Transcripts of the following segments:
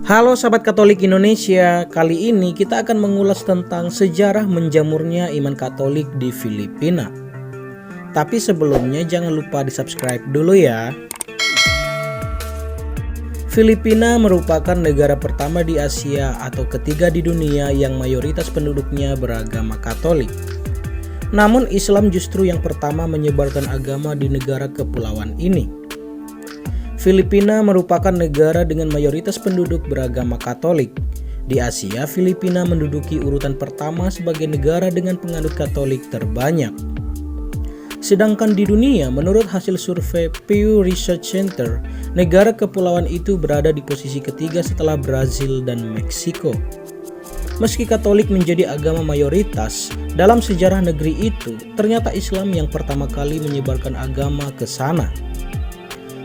Halo sahabat Katolik Indonesia, kali ini kita akan mengulas tentang sejarah menjamurnya iman Katolik di Filipina. Tapi sebelumnya jangan lupa di-subscribe dulu ya. Filipina merupakan negara pertama di Asia atau ketiga di dunia yang mayoritas penduduknya beragama Katolik. Namun Islam justru yang pertama menyebarkan agama di negara kepulauan ini. Filipina merupakan negara dengan mayoritas penduduk beragama Katolik. Di Asia, Filipina menduduki urutan pertama sebagai negara dengan penganut Katolik terbanyak. Sedangkan di dunia, menurut hasil survei Pew Research Center, negara kepulauan itu berada di posisi ketiga setelah Brazil dan Meksiko. Meski Katolik menjadi agama mayoritas, dalam sejarah negeri itu, ternyata Islam yang pertama kali menyebarkan agama ke sana.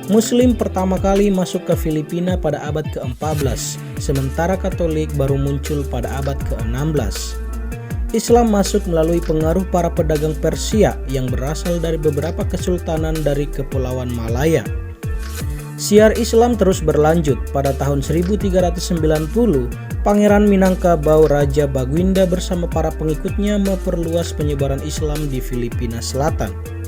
Muslim pertama kali masuk ke Filipina pada abad ke-14, sementara Katolik baru muncul pada abad ke-16. Islam masuk melalui pengaruh para pedagang Persia yang berasal dari beberapa kesultanan dari Kepulauan Malaya. Siar Islam terus berlanjut. Pada tahun 1390, Pangeran Minangkabau Raja Baguinda bersama para pengikutnya memperluas penyebaran Islam di Filipina Selatan.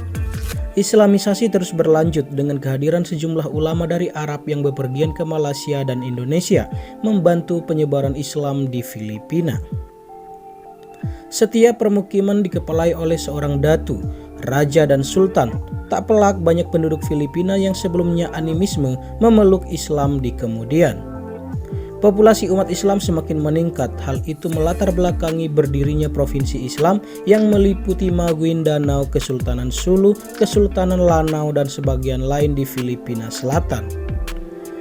Islamisasi terus berlanjut dengan kehadiran sejumlah ulama dari Arab yang bepergian ke Malaysia dan Indonesia membantu penyebaran Islam di Filipina. Setiap permukiman dikepalai oleh seorang datu, raja dan sultan. Tak pelak banyak penduduk Filipina yang sebelumnya animisme memeluk Islam di kemudian. Populasi umat Islam semakin meningkat. Hal itu melatar belakangi berdirinya provinsi Islam yang meliputi Maguindanao, Kesultanan Sulu, Kesultanan Lanao, dan sebagian lain di Filipina Selatan.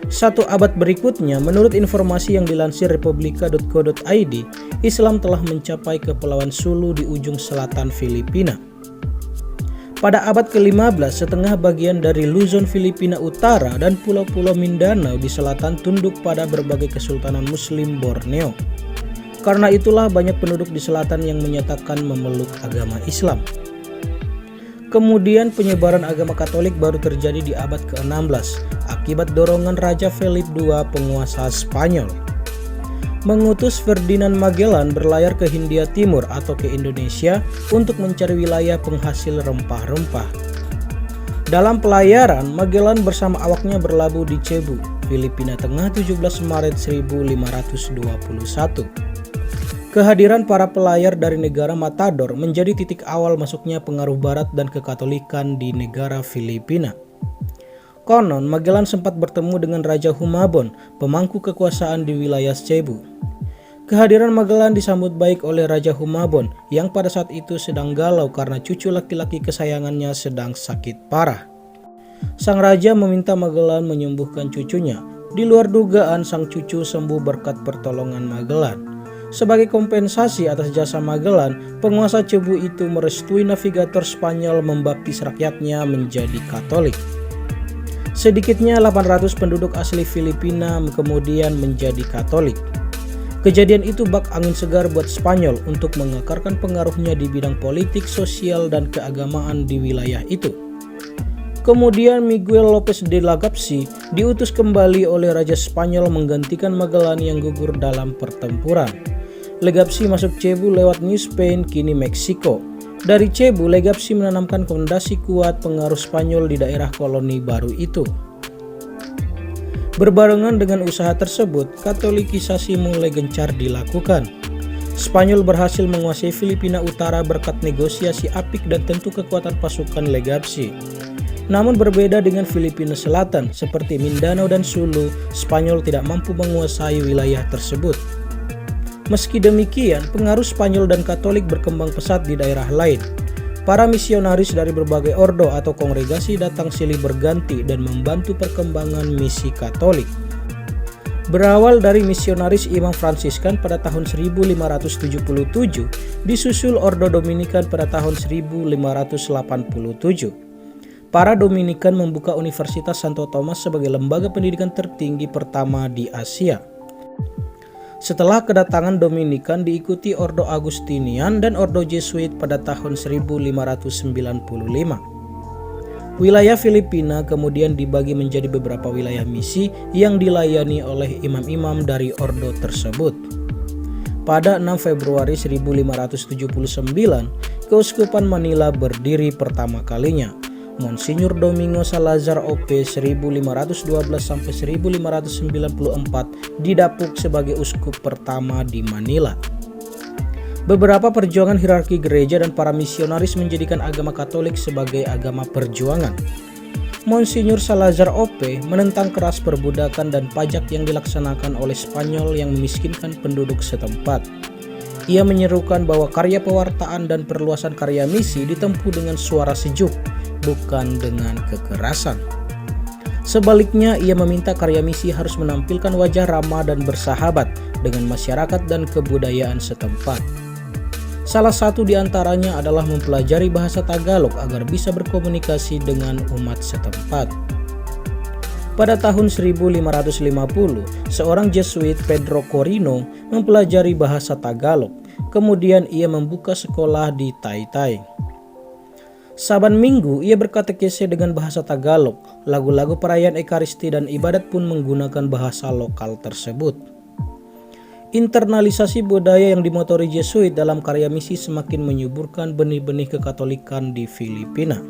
Satu abad berikutnya, menurut informasi yang dilansir republika.co.id, Islam telah mencapai Kepulauan Sulu di ujung selatan Filipina. Pada abad ke-15, setengah bagian dari Luzon Filipina Utara dan pulau-pulau Mindanao di selatan tunduk pada berbagai kesultanan Muslim Borneo. Karena itulah banyak penduduk di selatan yang menyatakan memeluk agama Islam. Kemudian penyebaran agama Katolik baru terjadi di abad ke-16 akibat dorongan Raja Philip II, penguasa Spanyol. Mengutus Ferdinand Magellan berlayar ke Hindia Timur atau ke Indonesia untuk mencari wilayah penghasil rempah-rempah. Dalam pelayaran, Magellan bersama awaknya berlabuh di Cebu, Filipina Tengah 17 Maret 1521. Kehadiran para pelayar dari negara Matador menjadi titik awal masuknya pengaruh Barat dan kekatolikan di negara Filipina. Konon, Magellan sempat bertemu dengan Raja Humabon, pemangku kekuasaan di wilayah Cebu. Kehadiran Magellan disambut baik oleh Raja Humabon yang pada saat itu sedang galau karena cucu laki-laki kesayangannya sedang sakit parah. Sang raja meminta Magellan menyembuhkan cucunya. Di luar dugaan, sang cucu sembuh berkat pertolongan Magellan. Sebagai kompensasi atas jasa Magellan, penguasa Cebu itu merestui navigator Spanyol membaptis rakyatnya menjadi Katolik. Sedikitnya 800 penduduk asli Filipina kemudian menjadi Katolik. Kejadian itu bak angin segar buat Spanyol untuk mengekarkan pengaruhnya di bidang politik, sosial, dan keagamaan di wilayah itu. Kemudian Miguel Lopez de Legazpi diutus kembali oleh Raja Spanyol menggantikan Magellan yang gugur dalam pertempuran. Legazpi masuk Cebu lewat New Spain, kini Meksiko. Dari Cebu, Legazpi menanamkan fondasi kuat pengaruh Spanyol di daerah koloni baru itu. Berbarengan dengan usaha tersebut, katolikisasi mulai gencar dilakukan. Spanyol berhasil menguasai Filipina Utara berkat negosiasi apik dan tentu kekuatan pasukan Legazpi. Namun berbeda dengan Filipina Selatan, seperti Mindanao dan Sulu, Spanyol tidak mampu menguasai wilayah tersebut. Meski demikian, pengaruh Spanyol dan Katolik berkembang pesat di daerah lain. Para misionaris dari berbagai ordo atau kongregasi datang silih berganti dan membantu perkembangan misi Katolik. Berawal dari misionaris Imam Fransiskan pada tahun 1577, disusul Ordo Dominikan pada tahun 1587. Para Dominikan membuka Universitas Santo Thomas sebagai lembaga pendidikan tertinggi pertama di Asia. Setelah kedatangan Dominikan diikuti Ordo Agustinian dan Ordo Jesuit pada tahun 1595. Wilayah Filipina kemudian dibagi menjadi beberapa wilayah misi yang dilayani oleh imam-imam dari ordo tersebut. Pada 6 Februari 1579, Keuskupan Manila berdiri pertama kalinya. Monsinyur Domingo Salazar OP 1512-1594 didapuk sebagai uskup pertama di Manila. Beberapa perjuangan hierarki gereja dan para misionaris menjadikan agama Katolik sebagai agama perjuangan. Monsinyur Salazar OP menentang keras perbudakan dan pajak yang dilaksanakan oleh Spanyol yang memiskinkan penduduk setempat. Ia menyerukan bahwa karya pewartaan dan perluasan karya misi ditempuh dengan suara sejuk, bukan dengan kekerasan. Sebaliknya, ia meminta karya misi harus menampilkan wajah ramah dan bersahabat dengan masyarakat dan kebudayaan setempat. Salah satu di antaranya adalah mempelajari bahasa Tagalog agar bisa berkomunikasi dengan umat setempat. Pada tahun 1550, seorang Jesuit Pedro Corino mempelajari bahasa Tagalog. Kemudian ia membuka sekolah di Taytay. Saban minggu ia berkatekese dengan bahasa Tagalog. Lagu-lagu perayaan Ekaristi dan ibadat pun menggunakan bahasa lokal tersebut. Internalisasi budaya yang dimotori Jesuit dalam karya misi semakin menyuburkan benih-benih kekatolikan di Filipina.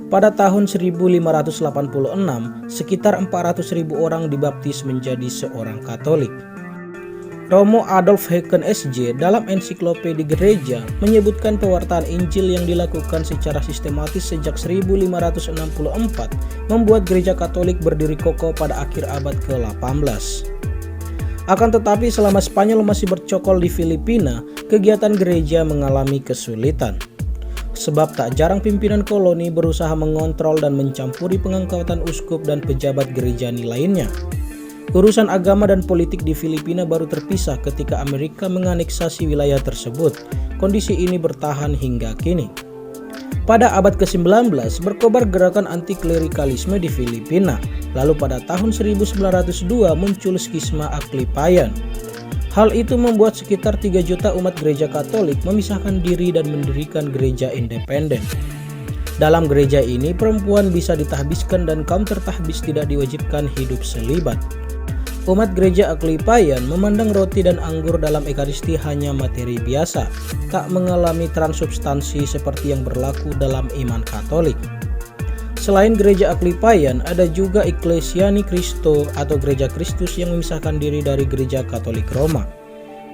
Pada tahun 1586, sekitar 400.000 orang dibaptis menjadi seorang Katolik. Romo Adolf Haken SJ dalam ensiklopedi gereja menyebutkan pewartaan Injil yang dilakukan secara sistematis sejak 1564 membuat gereja Katolik berdiri kokoh pada akhir abad ke-18. Akan tetapi selama Spanyol masih bercokol di Filipina, kegiatan gereja mengalami kesulitan. Sebab tak jarang pimpinan koloni berusaha mengontrol dan mencampuri pengangkatan uskup dan pejabat gerejani lainnya. Urusan agama dan politik di Filipina baru terpisah ketika Amerika menganeksasi wilayah tersebut. Kondisi ini bertahan hingga kini. Pada abad ke-19 berkobar gerakan anti-klerikalisme di Filipina. Lalu pada tahun 1902 muncul skisma Aklipayan. Hal itu membuat sekitar 3 juta umat gereja Katolik memisahkan diri dan mendirikan gereja independen. Dalam gereja ini perempuan bisa ditahbiskan dan kaum tertahbis tidak diwajibkan hidup selibat. Umat gereja Aklipayan memandang roti dan anggur dalam Ekaristi hanya materi biasa, tak mengalami transubstansi seperti yang berlaku dalam iman Katolik. Selain gereja Aklipayan, ada juga Ecclesia Ni Cristo atau gereja Kristus yang memisahkan diri dari gereja Katolik Roma.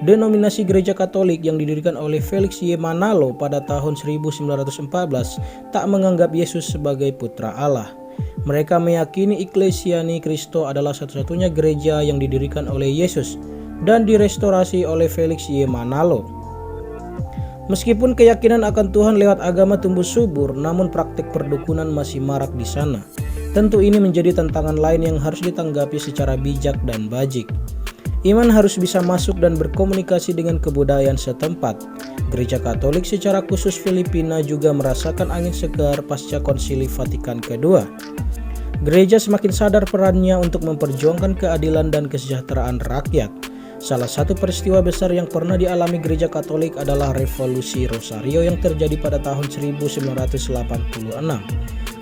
Denominasi gereja Katolik yang didirikan oleh Felix Y. Manalo pada tahun 1914 tak menganggap Yesus sebagai putra Allah. Mereka meyakini Ecclesia Ni Cristo adalah satu-satunya gereja yang didirikan oleh Yesus dan direstorasi oleh Felix Y. Manalo. Meskipun keyakinan akan Tuhan lewat agama tumbuh subur, namun praktik perdukunan masih marak di sana. Tentu ini menjadi tantangan lain yang harus ditanggapi secara bijak dan bajik. Iman harus bisa masuk dan berkomunikasi dengan kebudayaan setempat. Gereja Katolik secara khusus Filipina juga merasakan angin segar pasca Konsili Vatikan II. Gereja semakin sadar perannya untuk memperjuangkan keadilan dan kesejahteraan rakyat. Salah satu peristiwa besar yang pernah dialami gereja Katolik adalah Revolusi Rosario yang terjadi pada tahun 1986.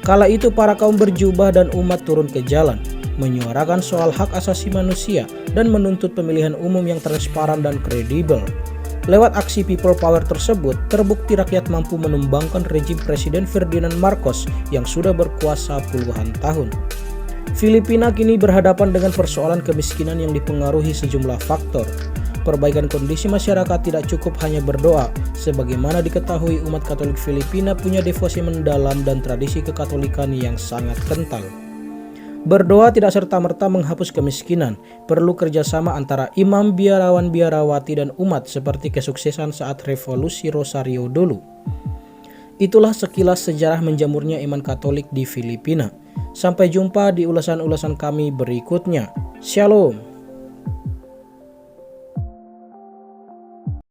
Kala itu para kaum berjubah dan umat turun ke jalan, menyuarakan soal hak asasi manusia dan menuntut pemilihan umum yang transparan dan kredibel. Lewat aksi people power tersebut, terbukti rakyat mampu menumbangkan rejim Presiden Ferdinand Marcos yang sudah berkuasa puluhan tahun. Filipina kini berhadapan dengan persoalan kemiskinan yang dipengaruhi sejumlah faktor. Perbaikan kondisi masyarakat tidak cukup hanya berdoa. Sebagaimana diketahui, umat Katolik Filipina punya devosi mendalam dan tradisi kekatolikan yang sangat kental. Berdoa tidak serta-merta menghapus kemiskinan. Perlu kerjasama antara imam, biarawan, biarawati, dan umat seperti kesuksesan saat Revolusi Rosario dulu. Itulah sekilas sejarah menjamurnya iman Katolik di Filipina. Sampai jumpa di ulasan-ulasan kami berikutnya. Shalom.